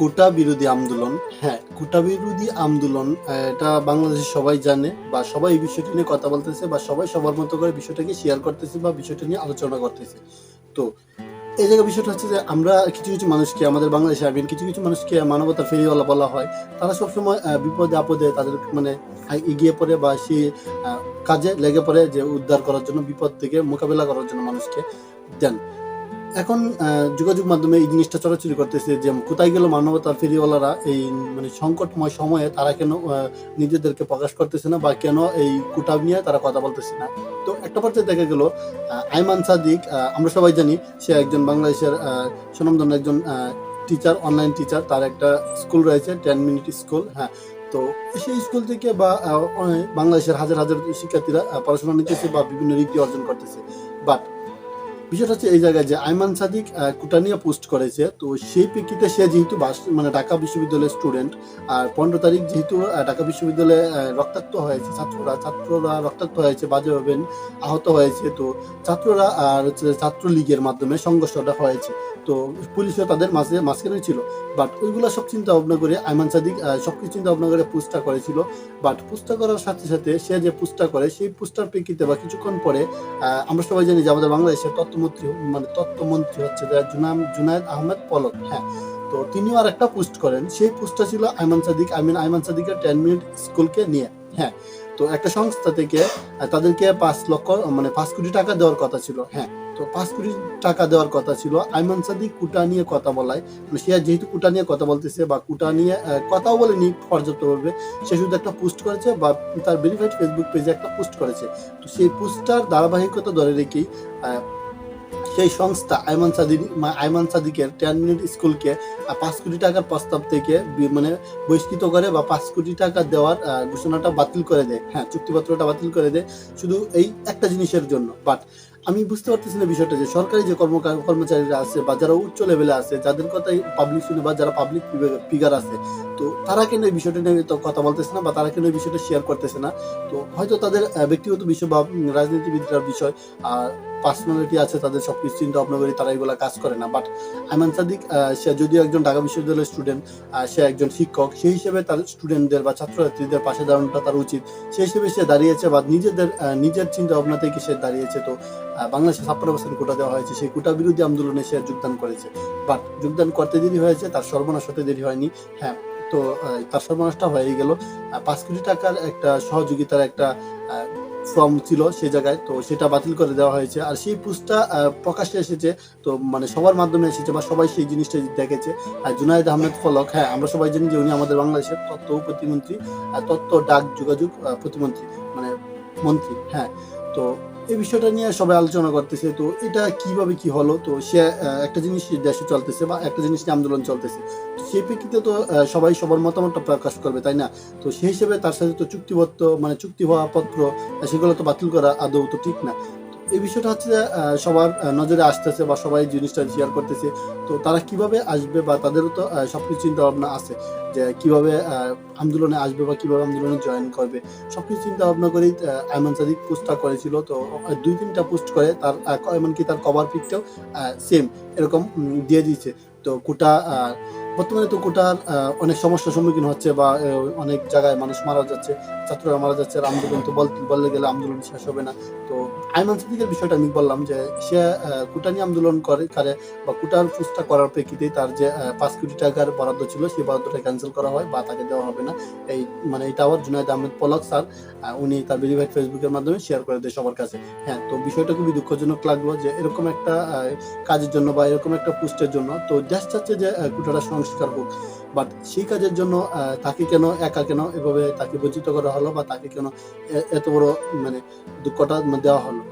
কোটা বিরোধী আন্দোলন। হ্যাঁ, কোটা বিরোধী আন্দোলন এটা বাংলাদেশের সবাই জানে বা সবাই এই বিষয়টি নিয়ে কথা বলতেছে বা সবাই সবার মতো করে বিষয়টাকে শেয়ার করতেছে বা বিষয়টা নিয়ে আলোচনা করতেছে। তো এই জায়গায় বিষয়টা হচ্ছে যে আমরা কিছু মানুষকে আমাদের বাংলাদেশে কিছু মানুষকে মানবতার ফেরিওয়ালা বলা হয়। তারা সবসময় বিপদে আপদে তাদের মানে এগিয়ে পড়ে বা সেই আ কাজে লেগে পড়ে যে উদ্ধার করার জন্য, বিপদ থেকে মোকাবেলা করার জন্য মানুষকে দেন। এখন যোগাযোগ মাধ্যমে এই জিনিসটা ছড়াছড়ি করতেছে যে কোথায় গেল মানবতার ফেরিওয়ালারা এই মানে সংকটময় সময়ে তারা কেন নিজেদেরকে প্রকাশ করতেছে না বা কেন এই কোটা নিয়ে তারা কথা বলতেছে না। তো একটা পর্যায়ে দেখা গেল আইমান সাদিক, আমরা সবাই জানি সে একজন বাংলাদেশের স্বনামধন্য একজন টিচার, অনলাইন টিচার। তার একটা স্কুল রয়েছে 10 মিনিট স্কুল। হ্যাঁ, তো সেই স্কুল থেকে বা বাংলাদেশের হাজার শিক্ষার্থীরা পড়াশোনা নিতেছে বা বিভিন্ন ডিগ্রি অর্জন করতেছে। বাট বিষয়টা হচ্ছে এই জায়গায় যে আইমান সাদিক কোটা নিয়ে পোস্ট করেছে। তো সেই প্রেক্ষিতে সে যেহেতু মানে ঢাকা বিশ্ববিদ্যালয়ের স্টুডেন্ট, আর 15 তারিখ যেহেতু ঢাকা বিশ্ববিদ্যালয়ে রক্তাক্ত হয়েছে ছাত্ররা রক্তাক্ত হয়েছে, বাজেভাবে আহত হয়েছে। তো ছাত্ররা আর হচ্ছে ছাত্রলীগের মাধ্যমে সংঘর্ষটা হয়েছে। তো পুলিশও তাদের মাঝখানে ছিল। বাট ওইগুলা সব চিন্তা ভাবনা করে আইমান সাদিক সবকিছু চিন্তা ভাবনা করে পোস্টটা করেছিল। বাট পোস্টটা করার সাথে সে যে পোস্টটা করে সেই পোস্টটার প্রেক্ষিতে বা কিছুক্ষণ পরে আমরা সবাই জানি যে আমাদের বাংলাদেশের তথ্যমন্ত্রী হচ্ছে যে জুনায়েদ আহমেদ পলক। হ্যাঁ, তো তিনিও আরেকটা পোস্ট করেন। সেই পোস্টটা ছিল আইমান সাদিকের 10 মিনিট স্কুলকে নিয়ে। হ্যাঁ, তো একটা সংস্থা থেকে তাদেরকে 5 কোটি টাকা দেওয়ার কথা ছিল। হ্যাঁ, তো 5 কোটি টাকা দেওয়ার কথা ছিল। আইমান সাদিক কোটা নিয়ে কথা বলায়, মানে সে যেহেতু কোটা নিয়ে কথা বলতেছে বা কোটা নিয়ে কথাও বলেনি পর্যাপ্তভাবে, সে শুধু একটা পোস্ট করেছে বা তার ভেরিফাইড ফেসবুক পেজে একটা পোস্ট করেছে। তো সেই পোস্টটার ধারাবাহিকতা ধরে রেখেই সেই সংস্থা আইমান সাদিকের 10 মিনিট স্কুলকে 5 কোটি টাকার প্রস্তাব থেকে মানে বহিষ্কৃত করে বা 5 কোটি টাকা দেওয়ার ঘোষণাটা বাতিল করে দেয়। হ্যাঁ, চুক্তিপত্রটা বাতিল করে দেয় শুধু এই একটা জিনিসের জন্য। বাট আমি বুঝতে পারতেছি না বিষয়টা যে সরকারি যে কর্মচারীরা আছে বা যারা উচ্চ লেভেলে আছে, যাদের কথাই পাবলিক শুনে বা যারা পাবলিক ফিগার আছে, তো তারা কেন এই বিষয়টা নিয়ে তো কথা বলতেছে না বা তারা কেন এই বিষয়টা শেয়ার করতেছে না। তো হয়তো তাদের ব্যক্তিগত বিষয় বা রাজনীতিবিদরা বিষয় পার্সোনালিটি আছে, তাদের সবকিছু চিন্তা ভাবনা করে তারা এগুলা কাজ করে না। বাট আইমান সাদিক সে যদিও একজন ঢাকা বিশ্ববিদ্যালয়ের স্টুডেন্ট, সে একজন শিক্ষক, সেই হিসেবে তার স্টুডেন্টদের বা ছাত্রছাত্রীদের পাশে দাঁড়ানোটা তার উচিত। সেই হিসেবে সে দাঁড়িয়েছে বা নিজের চিন্তা ভাবনা থেকে সে দাঁড়িয়েছে। তো বাংলাদেশে 56% কোটা দেওয়া হয়েছে, সেই কোটা বিরোধী আন্দোলনে সে যোগদান করেছে। বাট যোগদান করতে দেরি হয়েছে, তার সর্বনাশ হতে দেরি হয়নি। হ্যাঁ, তো তার সর্বনাশটা হয়ে গেল। 5 কোটি টাকার একটা সহযোগিতার একটা ফর্ম ছিল সেই জায়গায়, তো সেটা বাতিল করে দেওয়া হয়েছে। আর সেই পোস্টটা প্রকাশ্যে এসেছে, তো মানে সবার মাধ্যমে এসেছে বা সবাই সেই জিনিসটা দেখেছে। জুনায়েদ আহমেদ পলক, হ্যাঁ, আমরা সবাই জানি যে উনি আমাদের বাংলাদেশের তথ্য প্রতিমন্ত্রী, তথ্য ডাক যোগাযোগ প্রতিমন্ত্রী, মানে মন্ত্রী। হ্যাঁ, তো এই বিষয়টা নিয়ে সবাই আলোচনা করতেছে। তো এটা কিভাবে কি হলো? তো সে একটা জিনিস দেশে চলতেছে বা একটা জিনিস নিয়ে আন্দোলন চলতেছে। তো সেই প্রেক্ষিতে তো সবাই সবার মতামতটা প্রকাশ করবে, তাই না? তো সেই হিসেবে তার সাথে তো মানে চুক্তি হওয়া পত্র সেগুলো তো বাতিল করা আদৌ তো ঠিক না। তো এই বিষয়টা হচ্ছে যে সবার নজরে আসতেছে বা সবাই জিনিসটা শেয়ার করতেছে। তো তারা কিভাবে আসবে বা তাদেরও তো সবকিছু চিন্তা ভাবনা আছে যে কিভাবে আন্দোলনে আসবে বা কিভাবে আন্দোলনে জয়েন করবে। সবকিছু চিন্তা ভাবনা করেই আইমান সাদিক পোস্টটা করেছিল। তো ২-৩টা পোস্ট করে তার এমনকি তার কভার পিকটাও সেম এরকম দিয়ে দিয়েছে। তো কোটা বর্তমানে তো কোটার অনেক সমস্যার সম্মুখীন হচ্ছে বা অনেক জায়গায় মানুষ মারা যাচ্ছে, ছাত্ররা মারা যাচ্ছে। আর আন্দোলন তো বলতে গেলে আন্দোলন শেষ হবে না। তো আইমান সিদ্দিকের বিষয়টা আমি বললাম যে সে কোটা নিয়ে আন্দোলন করে বা কোটার পোস্টটা করার প্রেক্ষিতেই তার যে ৫ কোটি টাকার বরাদ্দ ছিল সেই বরাদ্দটা ক্যানসেল করা হয় বা তাকে দেওয়া হবে না। এটা আবার জুনায়েদ আহমেদ পলক স্যার উনি তার ভেরিফাইড ফেসবুকের মাধ্যমে শেয়ার করে দেয় সবার কাছে। হ্যাঁ, তো বিষয়টা খুবই দুঃখজনক লাগলো যে এরকম একটা কাজের জন্য বা এরকম একটা পোস্টের জন্য তো দেশ চাচ্ছে যে কোটাটা সংস্কার হোক। বাট সেই কাজের জন্য তাকে কেন এভাবে তাকে বঞ্চিত করা হলো বা তাকে কেন এত বড় মানে দুঃখটা দেওয়া হলো?